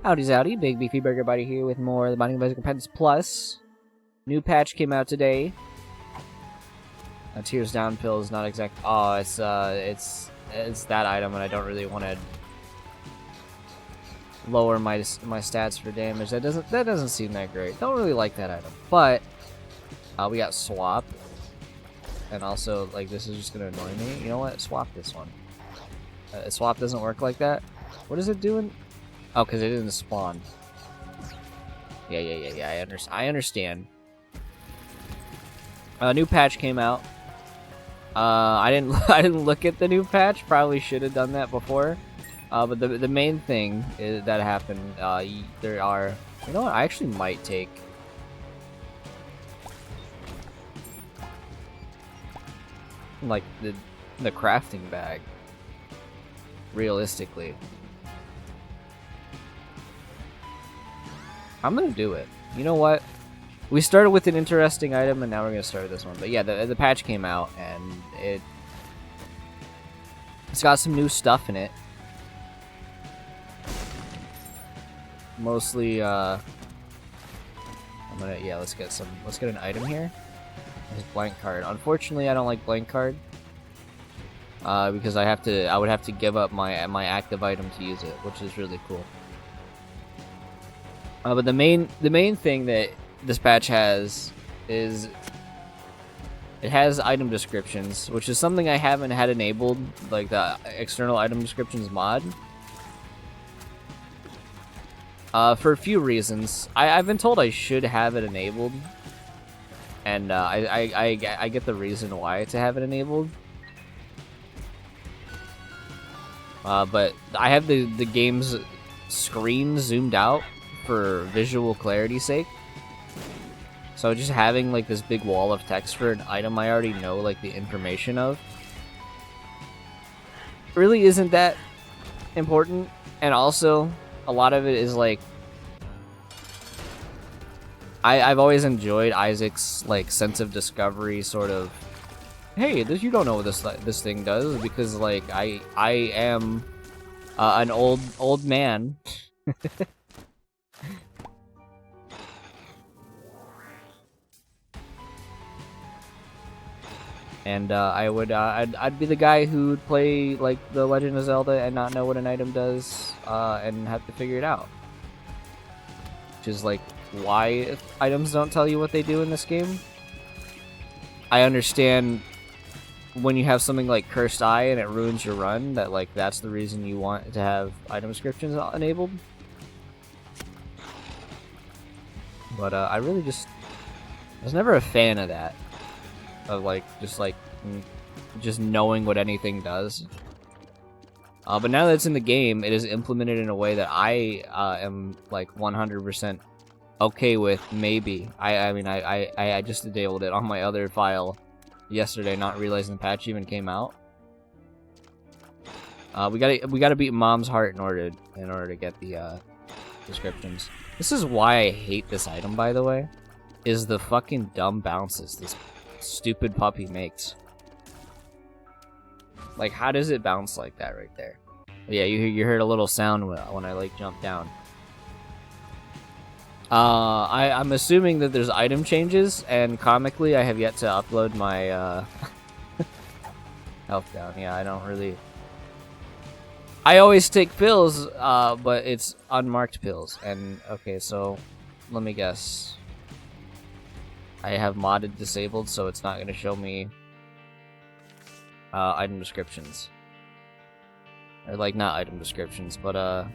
Howdy zowdy, Big Beefy Burger Buddy here with more of the Binding of Isaac Repentance Plus. New patch came out today. Tears Down pill is not exact. Oh, it's that item, and I don't really want to lower my stats for damage. That doesn't seem that great. Don't really like that item. But we got swap, and also like this is just gonna annoy me. You know what? Swap this one. Swap doesn't work like that. What is it doing? Oh, because it didn't spawn. Yeah. I understand. A new patch came out. I didn't look at the new patch. Probably should have done that before. But the main thing that happened, there are. You know what? I actually might take. Like the crafting bag. Realistically. I'm gonna do it. You know what? We started with an interesting item, and now we're gonna start with this one. But yeah, the patch came out, and it's got some new stuff in it. Mostly, let's get an item here. There's blank card. Unfortunately, I don't like blank card. Because I would have to give up my active item to use it, which is really cool. But the main thing that this patch has is it has item descriptions, which is something I haven't had enabled, like the external item descriptions mod. For a few reasons. I've been told I should have it enabled, and I get the reason why to have it enabled. But I have the game's screen zoomed out for visual clarity's sake. So just having like this big wall of text for an item I already know like the information of really isn't that important. And also a lot of it is like I've always enjoyed Isaac's like sense of discovery sort of, hey, you don't know what this thing does, because like I am an old man. And I'd be the guy who would play like The Legend of Zelda and not know what an item does, and have to figure it out. Which is like why items don't tell you what they do in this game. I understand when you have something like Cursed Eye and it ruins your run, that like that's the reason you want to have item descriptions enabled. But I was never a fan of that. Of like just knowing what anything does. But now that it's in the game, it is implemented in a way that I am like 100% okay with. Maybe I just enabled it on my other file yesterday, not realizing the patch even came out. We gotta beat Mom's heart in order to get the descriptions. This is why I hate this item, by the way, is the fucking dumb bounces this stupid puppy makes. Like, how does it bounce like that right there? Yeah, you heard a little sound when I like jumped down. I'm assuming that there's item changes, and comically I have yet to upload my health down. Yeah, I don't really. I always take pills, but it's unmarked pills. And okay, so let me guess. I have modded disabled, so it's not going to show me item descriptions. Or like not item descriptions, but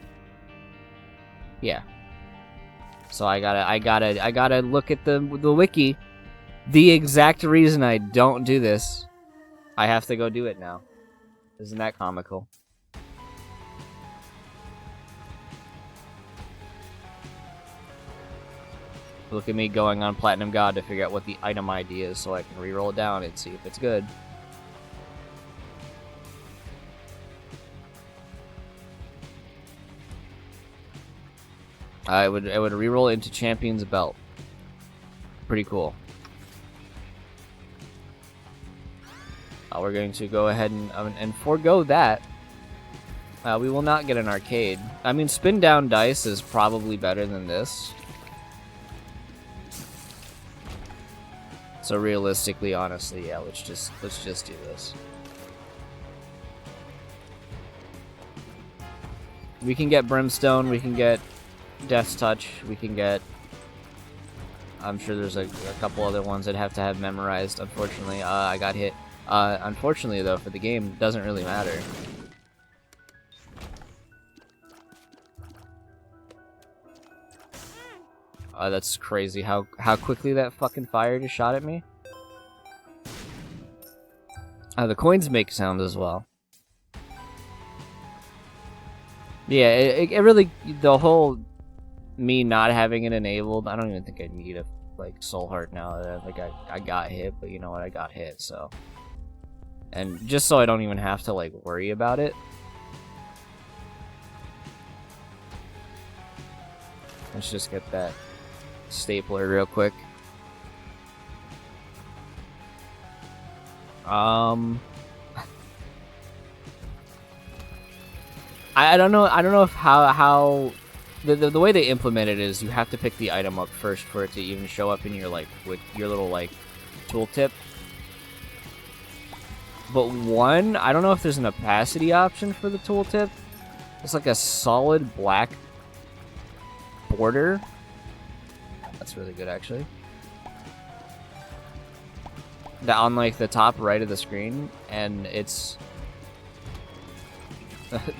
yeah. So I gotta look at the wiki. The exact reason I don't do this, I have to go do it now. Isn't that comical? Look at me going on Platinum God to figure out what the item ID is so I can re-roll it down and see if it's good. I would re-roll it into Champion's Belt. Pretty cool. We're going to go ahead and forego that We will not get an arcade. I mean, spin down dice is probably better than this. So realistically, honestly, yeah, let's just do this. We can get Brimstone, we can get Death's Touch, we can get... I'm sure there's a couple other ones that have to have memorized, unfortunately. I got hit. Unfortunately, though, for the game, it doesn't really matter. That's crazy how quickly that fucking fire just shot at me. The coins make sound as well. Yeah, it really, the whole me not having it enabled, I don't even think I need a like soul heart now. Like I got hit, but you know what, I got hit, so. And just so I don't even have to like worry about it. Let's just get that stapler real quick. I don't know if how the way they implement it is you have to pick the item up first for it to even show up in your like with your little like tooltip. But one, I don't know if there's an opacity option for the tooltip. It's like a solid black border. That's really good, actually. That on like the top right of the screen, and it's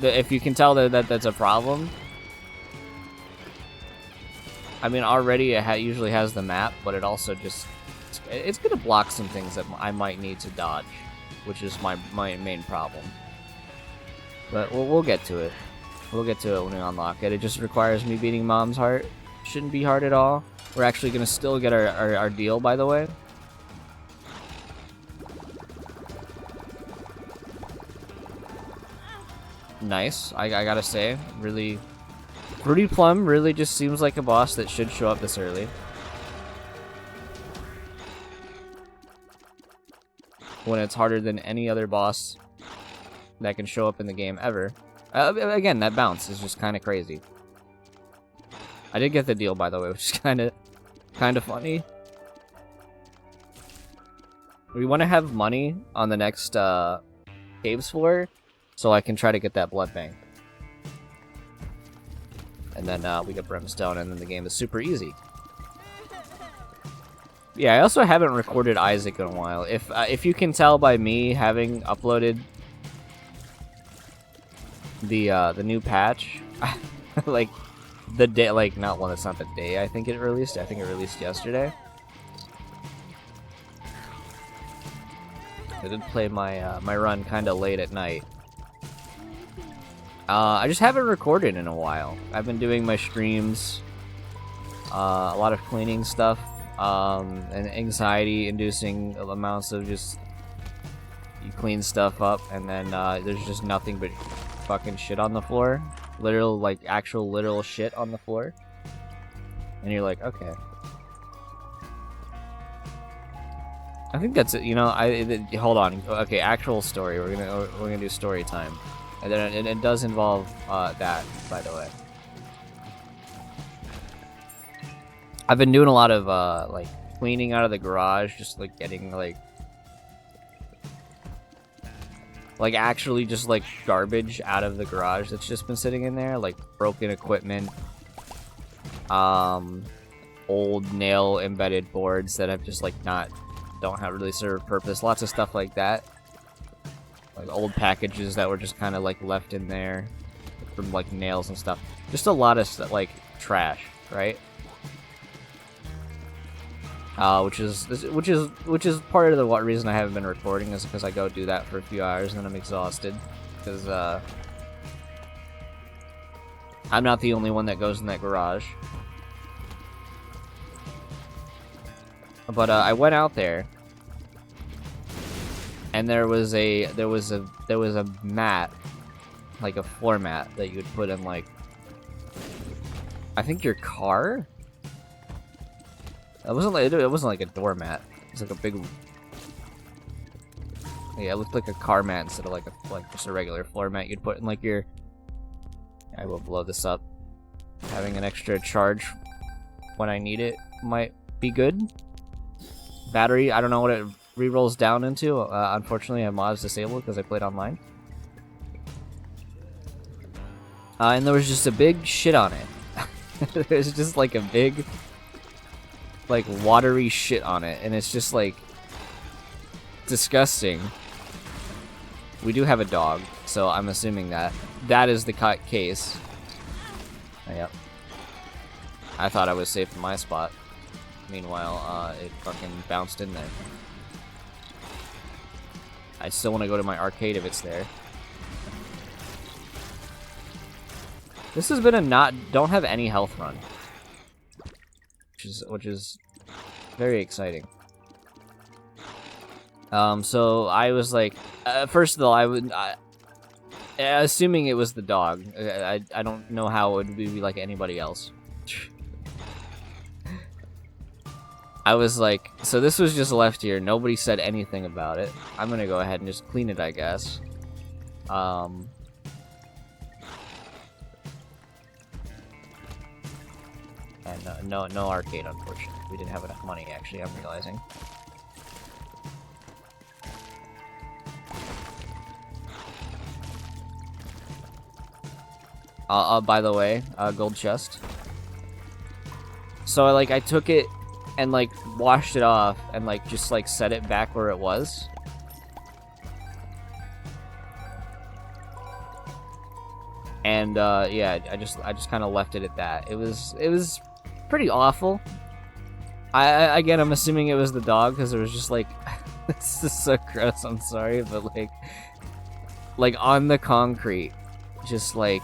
if you can tell that's a problem. I mean, already it usually has the map, but it also just it's gonna block some things that I might need to dodge, which is my main problem. But we'll get to it. We'll get to it when we unlock it. It just requires me beating Mom's heart. Shouldn't be hard at all. We're actually gonna still get our deal, by the way. Nice. I gotta say, really, Fruity Plum really just seems like a boss that should show up this early. When it's harder than any other boss that can show up in the game ever. Again, that bounce is just kind of crazy. I did get the deal, by the way, which is kind of funny. We want to have money on the next caves floor, so I can try to get that blood bank. And then we get Brimstone, and then the game is super easy. Yeah, I also haven't recorded Isaac in a while. If you can tell by me having uploaded the new patch, like the day, like not one. It's not the day I think it released. I think it released yesterday. I did play my my run kind of late at night. I just haven't recorded in a while. I've been doing my streams, a lot of cleaning stuff, and anxiety-inducing amounts of just you clean stuff up, and then there's just nothing but fucking shit on the floor, actual literal shit on the floor, and you're like, okay. I think that's it. You know, hold on. Okay, actual story. We're gonna do story time. And then it does involve that, by the way. I've been doing a lot of like cleaning out of the garage, just like getting like actually just like garbage out of the garage that's just been sitting in there, like broken equipment, old nail embedded boards that have just like don't have really serve purpose, lots of stuff like that. Like old packages that were just kind of like left in there from like nails and stuff. Just a lot of stuff, like trash, right? Which is part of the reason I haven't been recording is because I go do that for a few hours and then I'm exhausted because I'm not the only one that goes in that garage. But I went out there. And there was a mat, like a floor mat that you would put in like, I think your car. It wasn't like a doormat. It was like a big. Yeah, it looked like a car mat instead of like just a regular floor mat you'd put in like your I will blow this up. Having an extra charge when I need it might be good. Battery, I don't know what it re-rolls down into. Unfortunately, I have mods disabled because I played online. And there was just a big shit on it. There's just like a big, like, watery shit on it, and it's just like disgusting. We do have a dog, so I'm assuming that is the case. Oh, yep. I thought I was safe in my spot. Meanwhile, it fucking bounced in there. I still want to go to my arcade if it's there. This has been a don't have any health run, which is very exciting. So I was like, first of all, assuming it was the dog. I don't know how it would be like anybody else. I was like, so this was just left here. Nobody said anything about it. I'm gonna go ahead and just clean it, I guess. And no arcade, unfortunately. We didn't have enough money, actually, I'm realizing. By the way, gold chest. So I took it and like washed it off and like just like set it back where it was. And yeah, I just kind of left it at that. It was pretty awful. Again, I'm assuming it was the dog because there was just like this is so gross. I'm sorry, but like on the concrete, just like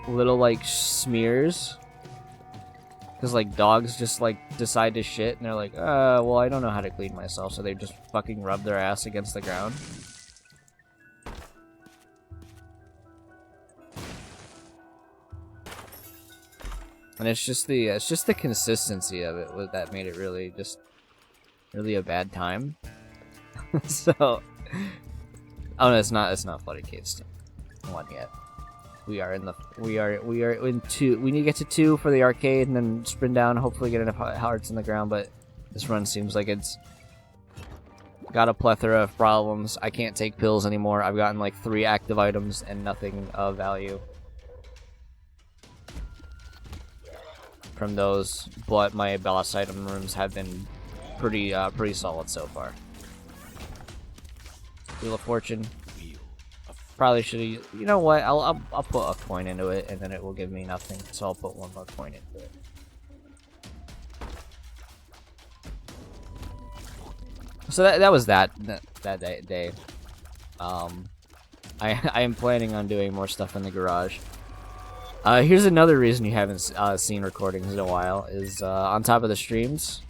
little like smears. Because like dogs just like decide to shit and they're like, well, I don't know how to clean myself, so they just fucking rub their ass against the ground. And it's just the consistency of it that made it really a bad time. So, oh no, it's not flooded caves 1 yet. We are in 2. We need to get to 2 for the arcade and then sprint down, hopefully get enough hearts in the ground, but this run seems like it's got a plethora of problems. I can't take pills anymore. I've gotten like 3 active items and nothing of value from those, but my boss item rooms have been pretty solid so far. Wheel of Fortune. Probably should have. You know what? I'll put a coin into it, and then it will give me nothing. So I'll put 1 more coin into it. So that was that day. I am planning on doing more stuff in the garage. Here's another reason you haven't seen recordings in a while is on top of the streams.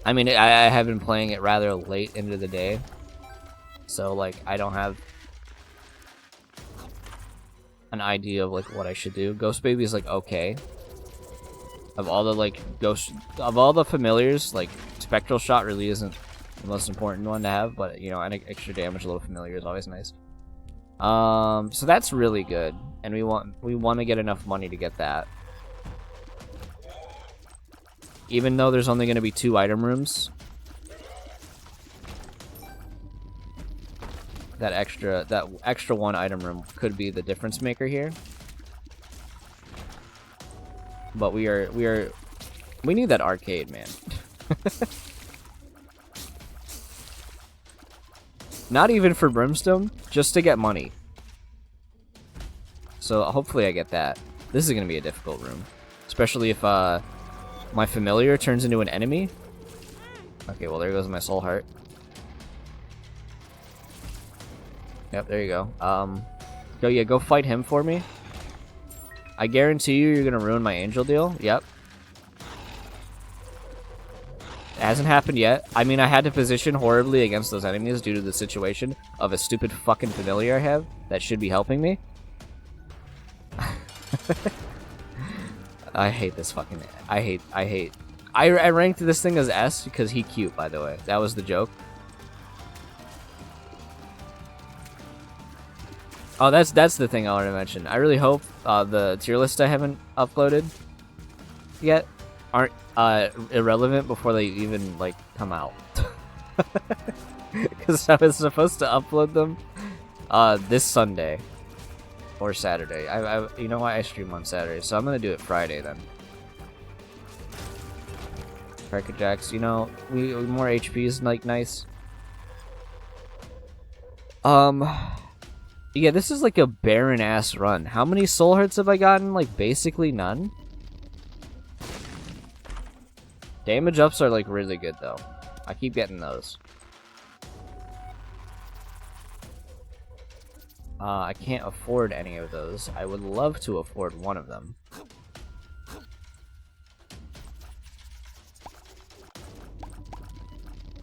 I mean, I have been playing it rather late into the day. So, like, I don't have an idea of, like, what I should do. Ghost Baby is, like, okay. Of all the, like, of all the familiars, like, Spectral Shot really isn't the most important one to have, but, you know, an extra damage, a little familiar is always nice. So that's really good, and we want to get enough money to get that. Even though there's only going to be 2 item rooms. That extra 1 item room could be the difference maker here. But we need that arcade, man. Not even for Brimstone, just to get money. So hopefully I get that. This is gonna be a difficult room, especially if my familiar turns into an enemy. Okay, well there goes my soul heart. Yep, there you go. Go fight him for me. I guarantee you're gonna ruin my angel deal. Yep. It hasn't happened yet. I mean, I had to position horribly against those enemies due to the situation of a stupid fucking familiar I have that should be helping me. I hate this fucking... I ranked this thing as S because he cute, by the way. That was the joke. Oh, that's the thing I wanted to mention. I really hope the tier list I haven't uploaded yet aren't irrelevant before they even like come out. Because I was supposed to upload them this Sunday or Saturday. You know why I stream on Saturday, so I'm gonna do it Friday then. Cracker Jacks, you know, we more HP is like nice. Yeah, this is like a barren ass run. How many soul hearts have I gotten? Like basically none. Damage ups are like really good though. I keep getting those. I can't afford any of those. I would love to afford one of them.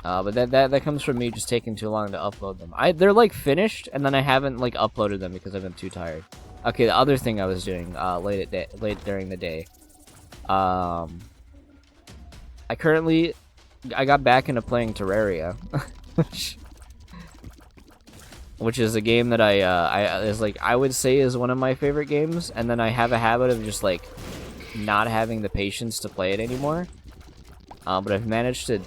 But that comes from me just taking too long to upload them. They're like finished, and then I haven't like uploaded them because I've been too tired. Okay, the other thing I was doing late during the day. I got back into playing Terraria, which is a game that I would say is one of my favorite games, and then I have a habit of just like not having the patience to play it anymore. But I've managed to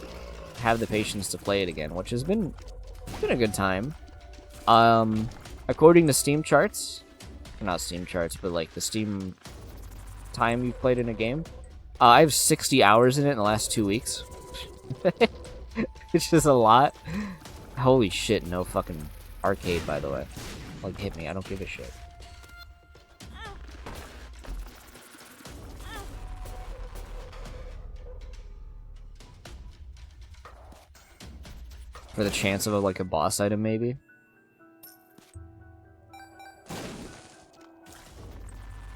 have the patience to play it again, which has been a good time. According to Steam charts, not Steam charts, but like the Steam time you've played in a game, I have 60 hours in it in the last 2 weeks. It's just a lot. Holy shit, no fucking arcade, by the way. Like, hit me, I don't give a shit. For the chance of like a boss item, maybe.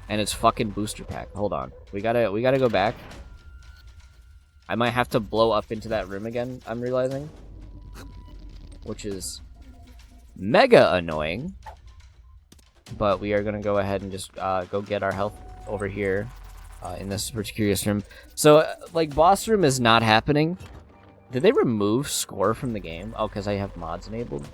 And it's fucking booster pack. Hold on, we gotta go back. I might have to blow up into that room again, I'm realizing, which is mega annoying. But we are gonna go ahead and just go get our health over here in this particular room. So like boss room is not happening. Did they remove score from the game? Oh, because I have mods enabled.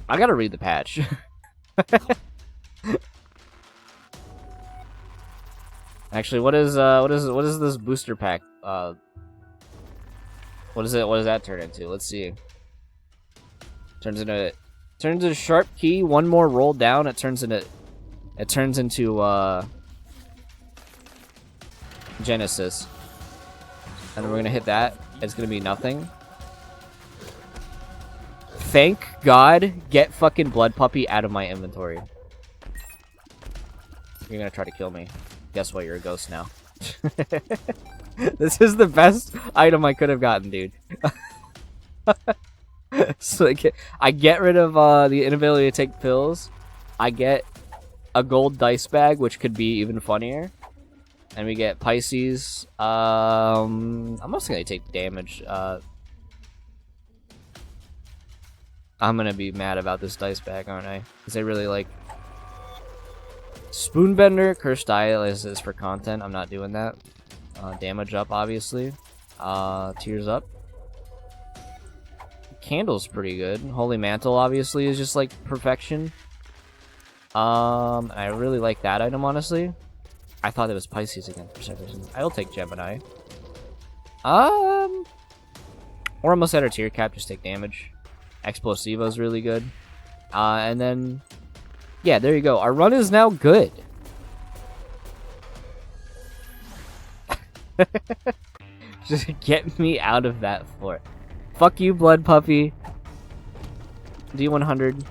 I gotta read the patch. Actually, what is this booster pack? What is it? What does that turn into? Let's see. Turns into sharp key. One more roll down. It turns into Genesis. And then we're gonna hit that. It's gonna be nothing. Thank God, get fucking Blood Puppy out of my inventory. You're gonna try to kill me. Guess what? You're a ghost now. This is the best item I could have gotten, dude. So I get rid of the inability to take pills. I get a gold dice bag, which could be even funnier. And we get Pisces. I'm also gonna take damage. I'm gonna be mad about this dice bag, aren't I? Because I really like Spoonbender. Cursed Dial is for content. I'm not doing that. Damage up, obviously. Tears up. Candle's pretty good. Holy Mantle, obviously, is just like perfection. I really like that item, honestly. I thought it was Pisces again for some reason. I'll take Gemini. Or almost at our tier cap, just take damage. Explosivo's really good. And then, yeah, there you go. Our run is now good. Just get me out of that floor. Fuck you, Blood Puppy. D100.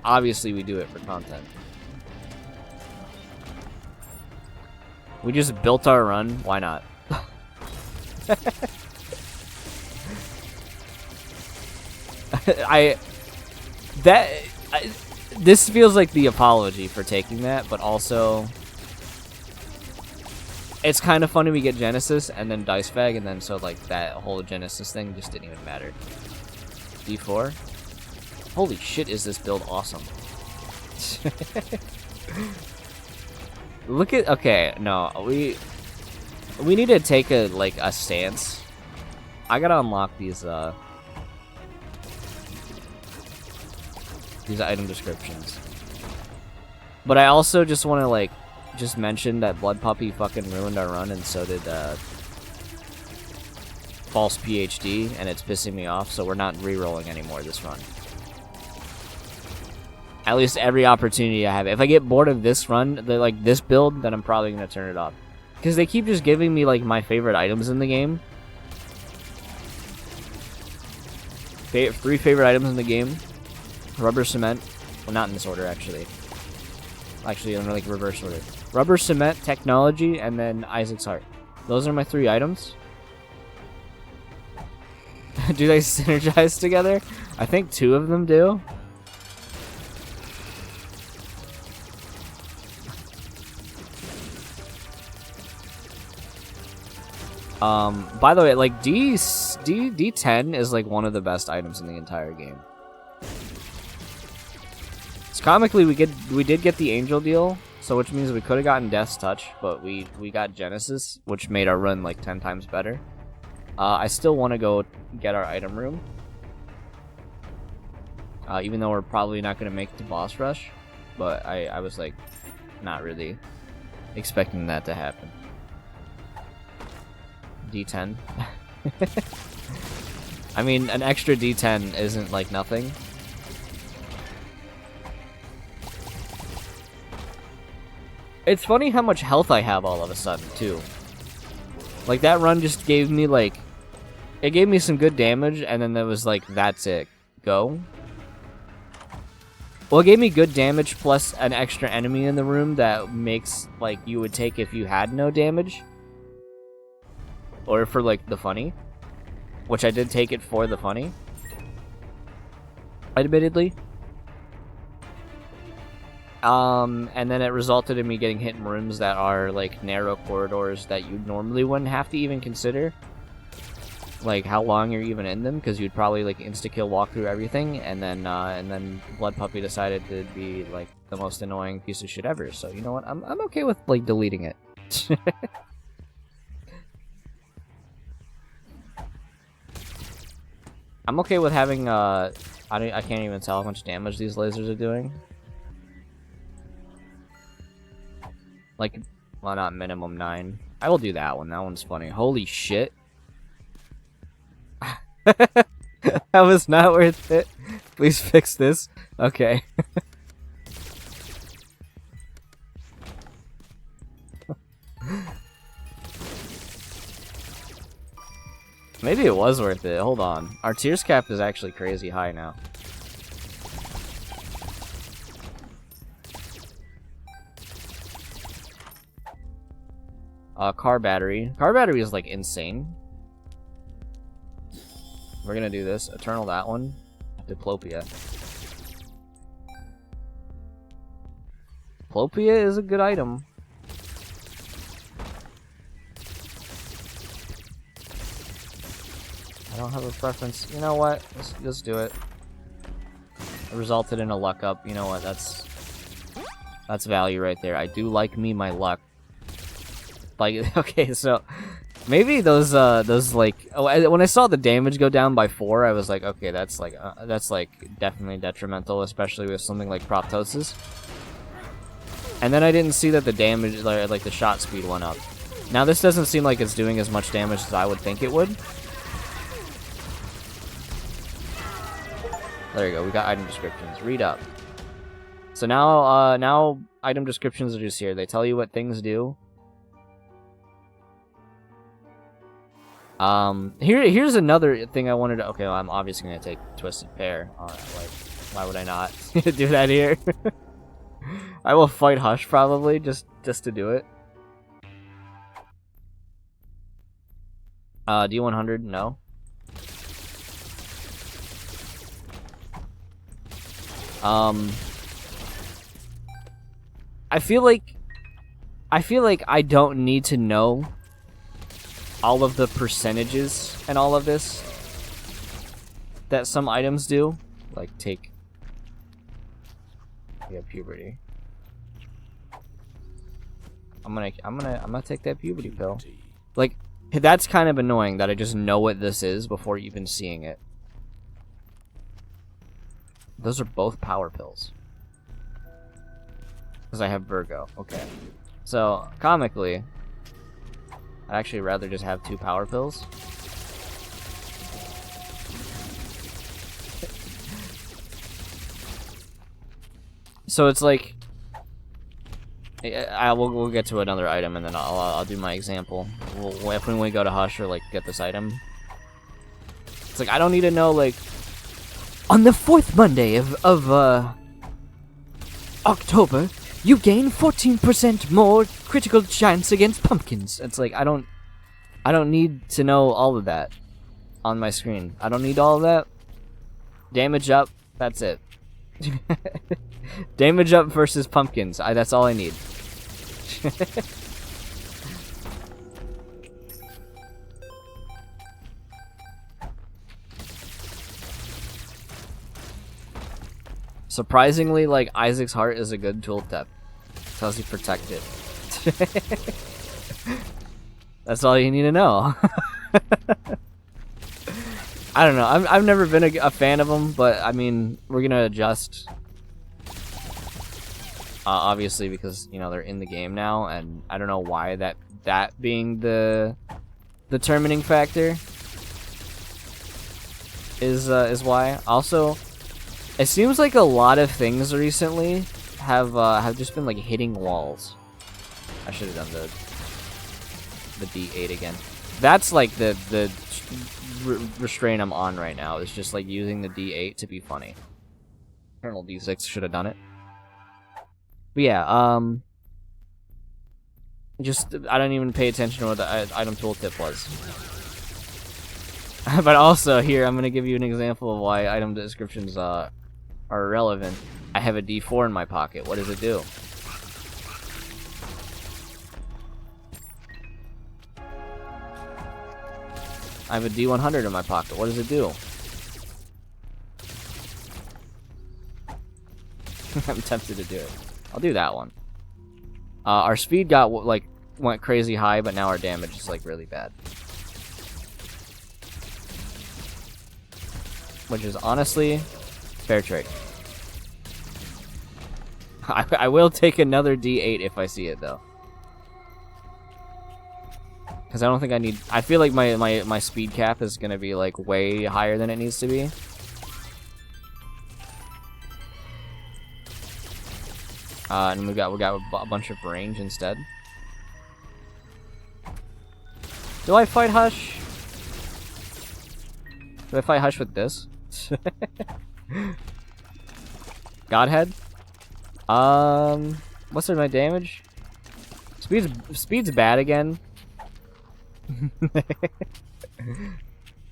Obviously we do it for content. We just built our run. Why not? This feels like the apology for taking that, but also it's kind of funny we get Genesis and then Dice Bag, and then so like that whole Genesis thing just didn't even matter. D4. Holy shit, is this build awesome. Look at, okay, no, we need to take a stance. I gotta unlock these item descriptions. But I also just want to just mention that Blood Puppy fucking ruined our run, and so did False PhD, and it's pissing me off, so we're not re-rolling anymore this run. At least every opportunity I have. If I get bored of this run, this build, then I'm probably gonna turn it off. Because they keep just giving me my favorite items in the game. 3 favorite items in the game. Rubber cement. Well, not in this order, actually. Actually, in reverse order. Rubber cement, technology, and then Isaac's heart. Those are my 3 items. Do they synergize together? I think 2 of them do. By the way, D10 is one of the best items in the entire game. So comically, we did get the Angel deal, so which means we could have gotten Death's Touch, but we got Genesis, which made our run 10 times better. I still want to go get our item room, even though we're probably not going to make the boss rush, but I was not really expecting that to happen. D10. I mean, an extra D10 isn't nothing. It's funny how much health I have all of a sudden, too. That run just gave me, it gave me some good damage, and then there was, that's it. Go. Well, it gave me good damage plus an extra enemy in the room that makes, you would take if you had no damage. Or for, the funny. Which I did take it for the funny. Admittedly. And then it resulted in me getting hit in rooms that are, narrow corridors that you normally wouldn't have to even consider. How long you're even in them, because you'd probably, insta-kill walk through everything, and then Blood Puppy decided to be, the most annoying piece of shit ever. So, you know what? I'm okay with, deleting it. I'm okay with having, I can't even tell how much damage these lasers are doing. Well, not minimum 9. I will do that one. That one's funny. Holy shit. That was not worth it. Please fix this. Okay. Maybe it was worth it. Hold on. Our tears cap is actually crazy high now. Car battery. Car battery is insane. We're gonna do this. Eternal that one. Diplopia. Diplopia is a good item. I don't have a preference. You know what? Let's just do it. It resulted in a luck up. You know what? That's value right there. I do like me my luck. Okay, so maybe those when I saw the damage go down by 4, I was like, okay, that's definitely detrimental, especially with something like Proptosis. And then I didn't see that the damage, the shot speed went up. Now this doesn't seem like it's doing as much damage as I would think it would. There you go. We got item descriptions. Read up. So now item descriptions are just here. They tell you what things do. Here's another thing I wanted to... Okay, well, I'm obviously going to take Twisted Pair. Why would I not do that here? I will fight Hush, probably, just to do it. D100, no. I feel like I don't need to know all of the percentages and all of this that some items do. Take... Yeah, puberty. I'm gonna take that puberty pill. Like, that's kind of annoying that I just know what this is before even seeing it. Those are both power pills. Because I have Virgo. Okay. So, comically, I'd actually rather just have 2 power pills. So it's like, we'll get to another item and then I'll do my example. If when we go to Hush or like get this item, it's like I don't need to know like on the 4th Monday of October, you gain 14% more critical chance against pumpkins. It's like I don't need to know all of that on my screen. I don't need all of that. Damage up. That's it. Damage up versus pumpkins. That's all I need. Surprisingly, like, Isaac's heart is a good tooltip. Tells you protect it. That's all you need to know. I don't know. I've never been a fan of them, but I mean, we're gonna adjust. Obviously, because you know they're in the game now, and I don't know why that being the determining factor is why. Also, it seems like a lot of things recently have just been like hitting walls. I should have done the D8 again. That's like the restraint I'm on right now. Is just like using the D8 to be funny. Colonel D6 should have done it. But yeah, just I don't even pay attention to what the item tooltip was. But also here, I'm gonna give you an example of why item descriptions are irrelevant. I have a D4 in my pocket. What does it do? I have a D100 in my pocket. What does it do? I'm tempted to do it. I'll do that one. Our speed went crazy high, but now our damage is like really bad. Which is honestly fair trade. I will take another D8 if I see it though. Because I don't think I need... I feel like my speed cap is going to be like way higher than it needs to be. And we got a bunch of range instead. Do I fight Hush? Do I fight Hush with this? Godhead? What's my damage? Speed's bad again.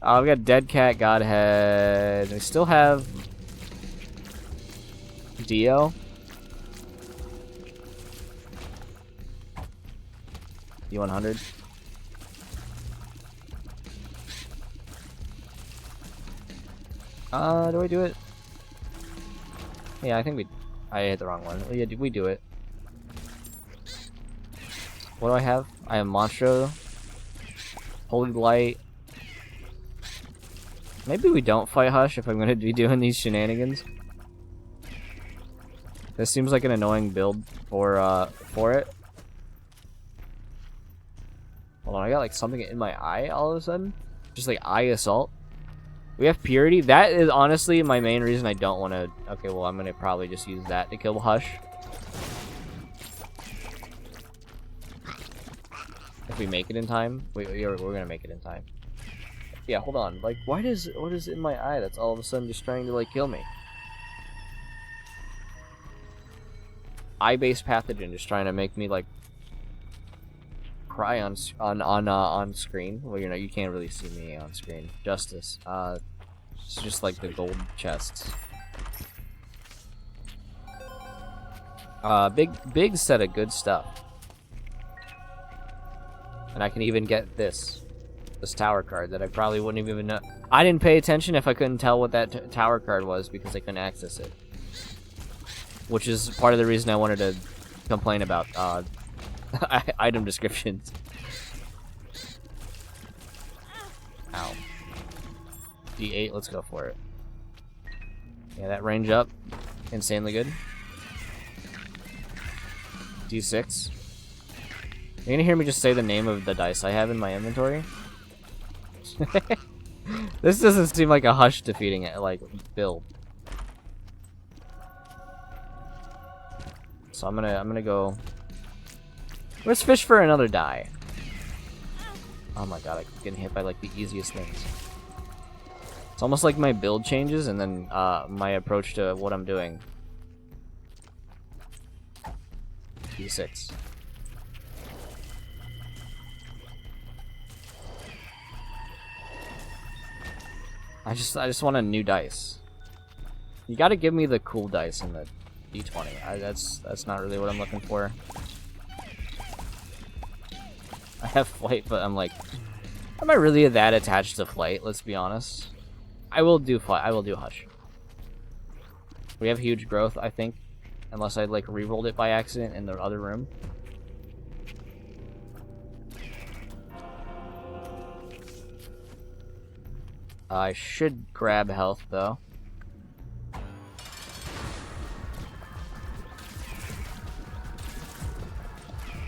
Oh, we got Dead Cat, Godhead. We still have Dio. D100. Do I do it? Yeah, I think I hit the wrong one. Yeah, we do it. What do I have? I have Monstro. Holy Light. Maybe we don't fight Hush if I'm gonna be doing these shenanigans. This seems like an annoying build for it. Hold on, I got like something in my eye all of a sudden. Just like eye assault. We have Purity. That is honestly my main reason I don't want to... Okay, well, I'm going to probably just use that to kill Hush. If we make it in time. We're going to make it in time. Yeah, hold on. Like, what is in my eye that's all of a sudden just trying to, like, kill me? Eye-based pathogen just trying to make me, like, cry on screen. Well, you know, you can't really see me on screen. Justice. It's just like the gold chests. Big set of good stuff. And I can even get this tower card that I probably wouldn't even know. I didn't pay attention if I couldn't tell what that tower card was because I couldn't access it. Which is part of the reason I wanted to complain about Item descriptions. Ow. D8, let's go for it. Yeah, that range up. Insanely good. D6. You're gonna hear me just say the name of the dice I have in my inventory? This doesn't seem like a Hush defeating it, like, build. So I'm gonna go... Let's fish for another die. Oh my god, I keep getting hit by, like, the easiest things. It's almost like my build changes and then my approach to what I'm doing. D6. I just want a new dice. You gotta give me the cool dice in the D20. That's not really what I'm looking for. I have flight, but I'm like, am I really that attached to flight? Let's be honest. I will do flight. I will do Hush. We have huge growth, I think, unless I like re-rolled it by accident in the other room. I should grab health though.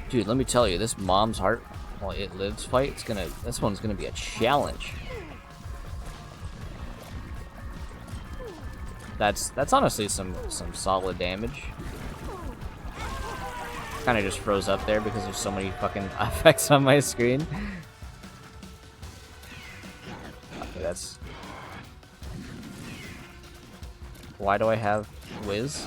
Dude, let me tell you, this Mom's Heart while it lives fight, this one's gonna be a challenge. That's honestly some solid damage. Kinda just froze up there because there's so many fucking effects on my screen. Okay, that's... Why do I have Whiz?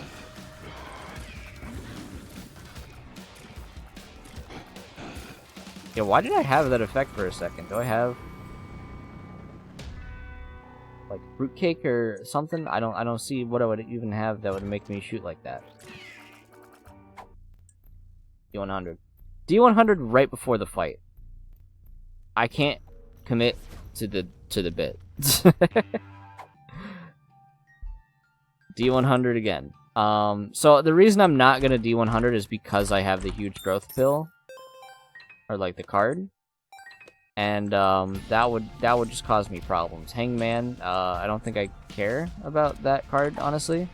Yeah, why did I have that effect for a second? Do I have like fruitcake or something? I don't see what I would even have that would make me shoot like that. D100. D100 right before the fight. I can't commit to the bit. D100 again. So the reason I'm not gonna D100 is because I have the huge growth pill. Or like the card, and that would just cause me problems. Hangman, I don't think I care about that card, honestly.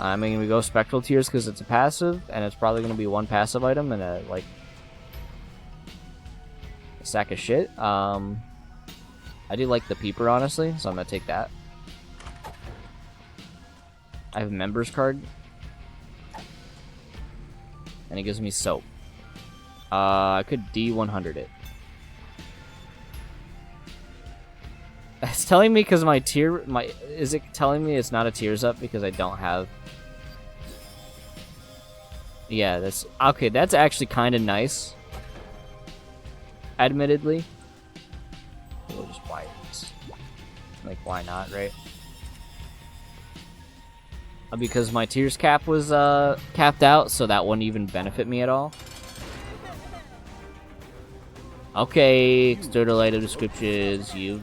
I mean, we go Spectral Tears because it's a passive, and it's probably going to be one passive item and a sack of shit. I do like the Peeper, honestly, so I'm gonna take that. I have a Members card, and it gives me Soap. I could D100 it. It's telling me because is it telling me it's not a Tears Up because I don't have... Yeah, that's... Okay, that's actually kind of nice. Admittedly. We'll just buy this. Like, why not, right? Because my Tears cap was capped out, so that wouldn't even benefit me at all. Okay, external item descriptions. You've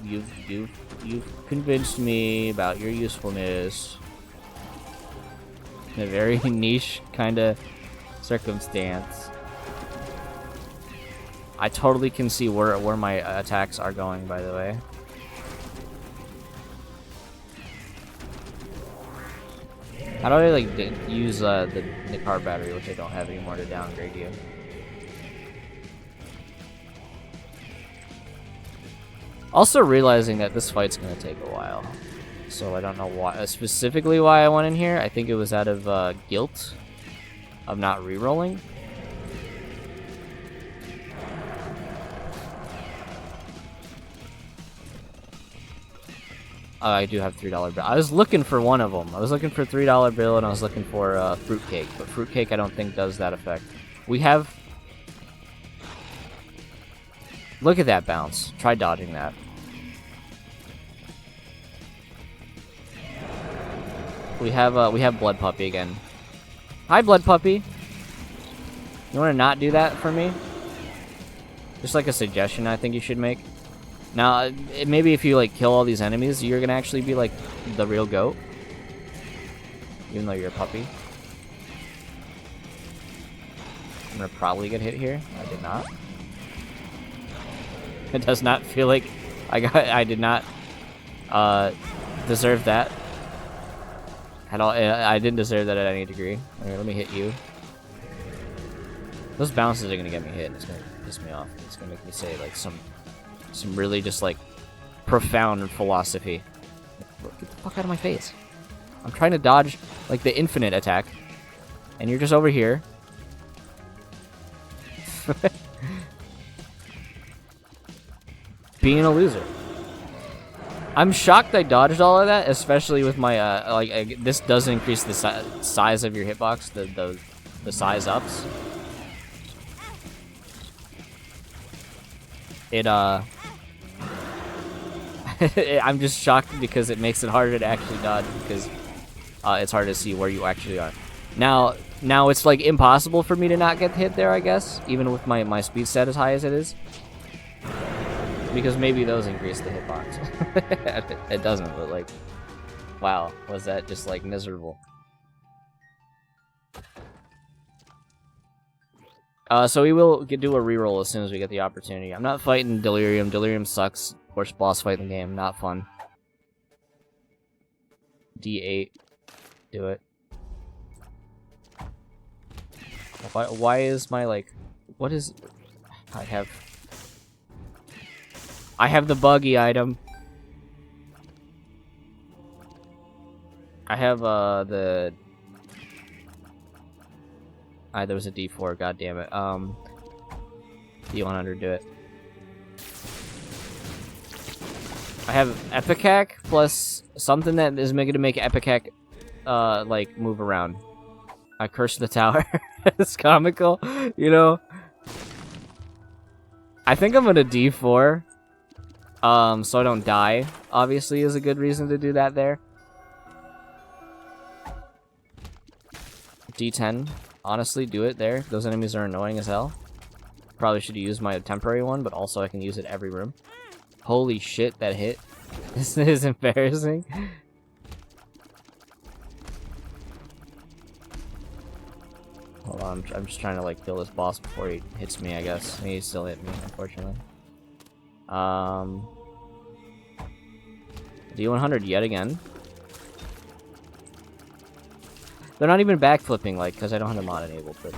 convinced me about your usefulness. In a very niche kind of circumstance. I totally can see where my attacks are going, by the way. How do I like use the car battery, which I don't have anymore, to downgrade you? Also realizing that this fight's gonna take a while, so I don't know why specifically why I went in here. I think it was out of guilt of not re-rolling. Oh, I do have $3 bill. I was looking for one of them. I was looking for $3 bill, and I was looking for fruitcake, but fruitcake I don't think does that effect. We have... Look at that bounce. Try dodging that. We have Blood Puppy again. Hi, Blood Puppy. You want to not do that for me? Just like a suggestion I think you should make. Now, maybe if you like kill all these enemies, you're gonna actually be like the real goat. Even though you're a puppy. I'm gonna probably get hit here. I did not. It does not feel like I did not deserve that at all. I didn't deserve that at any degree. Alright, let me hit you. Those bounces are gonna get me hit. It's gonna piss me off. It's gonna make me say like some really just like profound philosophy. Get the fuck out of my face. I'm trying to dodge like the infinite attack, and you're just over here. Being a loser. I'm shocked I dodged all of that, especially with my this does increase the size of your hitbox, the size ups. It I'm just shocked because it makes it harder to actually dodge because it's hard to see where you actually are. Now it's like impossible for me to not get hit there, I guess, even with my speed stat as high as it is. Because maybe those increase the hitbox. It doesn't, but like, wow, was that just like miserable? So we will do a reroll as soon as we get the opportunity. I'm not fighting Delirium. Delirium sucks. Worst boss fight in the game. Not fun. D8. Do it. Why is my, like... What is... I have the buggy item. I have, the... there was a D4, god damn it. D100, do it. I have Epicac plus something that is going to make Epicac, like, move around. I cursed the tower. It's comical, you know? I think I'm gonna D4. So I don't die, obviously, is a good reason to do that there. D10. Honestly, do it there. Those enemies are annoying as hell. Probably should have used my temporary one, but also I can use it every room. Holy shit, that hit. This is embarrassing. Hold on, I'm just trying to like kill this boss before he hits me, I guess. He still hit me, unfortunately. D100 yet again. They're not even backflipping, like, because I don't have the mod enabled, but...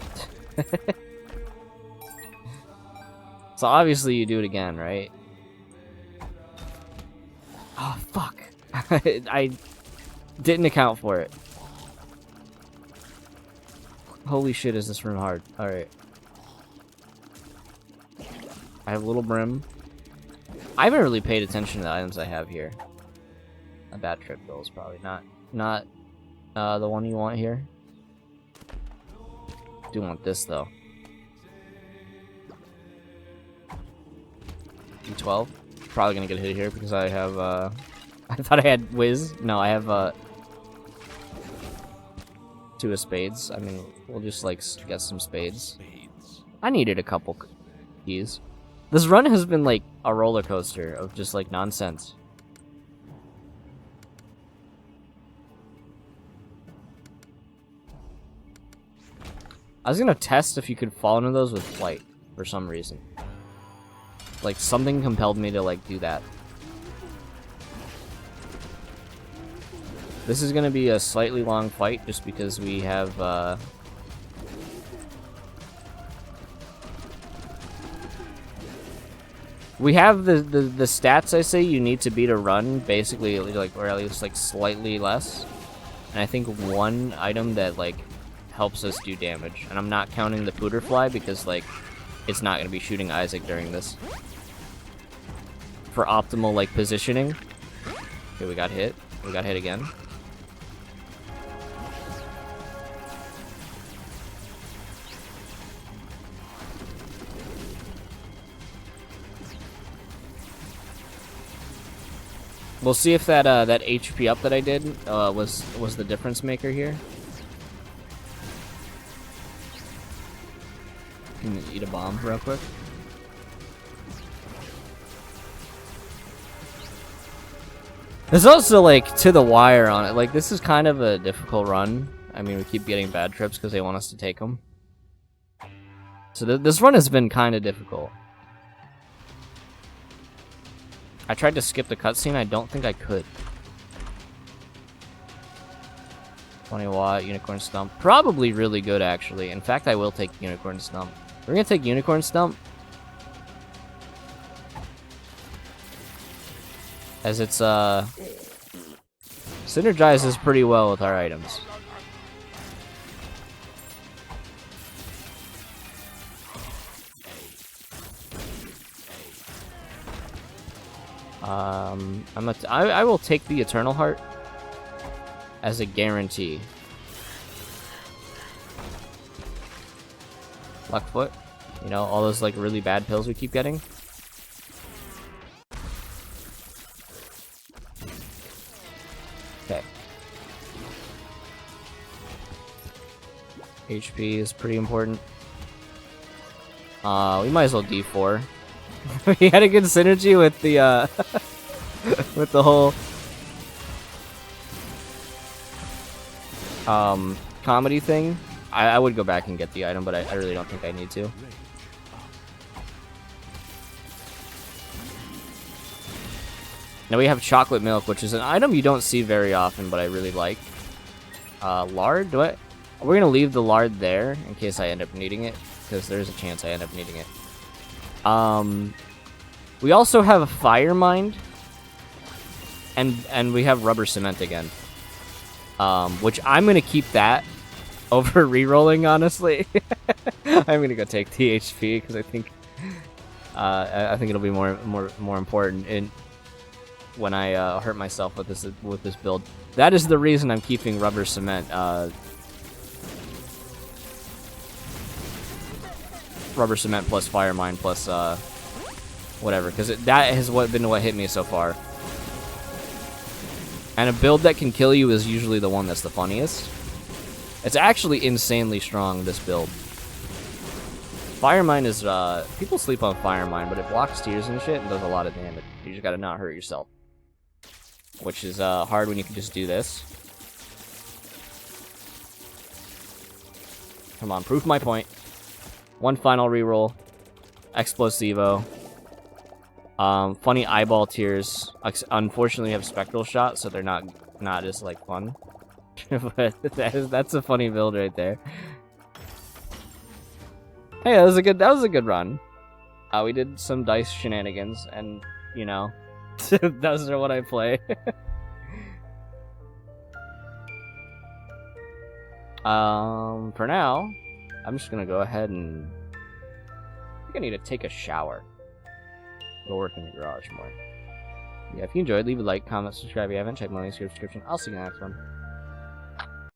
So obviously you do it again, right? Oh, fuck. I didn't account for it. Holy shit, is this room hard. Alright. I have a little brim. I haven't really paid attention to the items I have here. A bad trip bill is probably not the one you want here. Do want this though. D12. Probably gonna get hit here because I have I thought I had Wiz. No, I have two of spades. I mean, we'll just like get some spades. I needed a couple keys. This run has been like a roller coaster of just like nonsense. I was gonna test if you could fall into those with flight for some reason. Like something compelled me to like do that. This is gonna be a slightly long fight just because we have the stats I say you need to be to run, basically, like, or at least like slightly less. And I think one item that like helps us do damage, and I'm not counting the Pooterfly because like it's not gonna be shooting Isaac during this. For optimal like positioning. Okay, we got hit. We got hit again. We'll see if that that HP up that I did was the difference maker here. Can you eat a bomb real quick? There's also like to the wire on it. Like this is kind of a difficult run. I mean, we keep getting bad trips because they want us to take them. So this run has been kind of difficult. I tried to skip the cutscene. I don't think I could. 20 watt Unicorn Stump. Probably really good, actually. In fact, I will take Unicorn Stump. We're going to take Unicorn Stump. As it's, synergizes pretty well with our items. I will take the Eternal Heart as a guarantee. Luckfoot. You know, all those like really bad pills we keep getting. Okay. HP is pretty important. We might as well D4. We had a good synergy with the with the whole comedy thing. I would go back and get the item, but I really don't think I need to. Now we have chocolate milk, which is an item you don't see very often, but I really like. Lard? We're gonna leave the lard there in case I end up needing it, because there's a chance I end up needing it. We also have a Fire Mind, and we have Rubber Cement again. Which I'm gonna keep that over re-rolling, honestly. I'm gonna go take THP because I think it'll be more important when I hurt myself with this build. That is the reason I'm keeping Rubber Cement. Rubber Cement plus Fire Mine plus whatever, because that has been what hit me so far. And a build that can kill you is usually the one that's the funniest. It's actually insanely strong, this build. Fire Mine is, people sleep on Fire Mine, but it blocks tears and shit and does a lot of damage. You just gotta not hurt yourself. Which is hard when you can just do this. Come on, prove my point. One final reroll. Explosivo. Funny eyeball tears. Unfortunately, we have Spectral Shot, so they're not as like fun. But that's a funny build right there. Hey, that was a good run. We did some dice shenanigans, and you know, those are what I play. For now, I'm just gonna go ahead and I think I need to take a shower. Go work in the garage more. Yeah, if you enjoyed, leave a like, comment, subscribe if you haven't. Check my links in the description. I'll see you in the next one.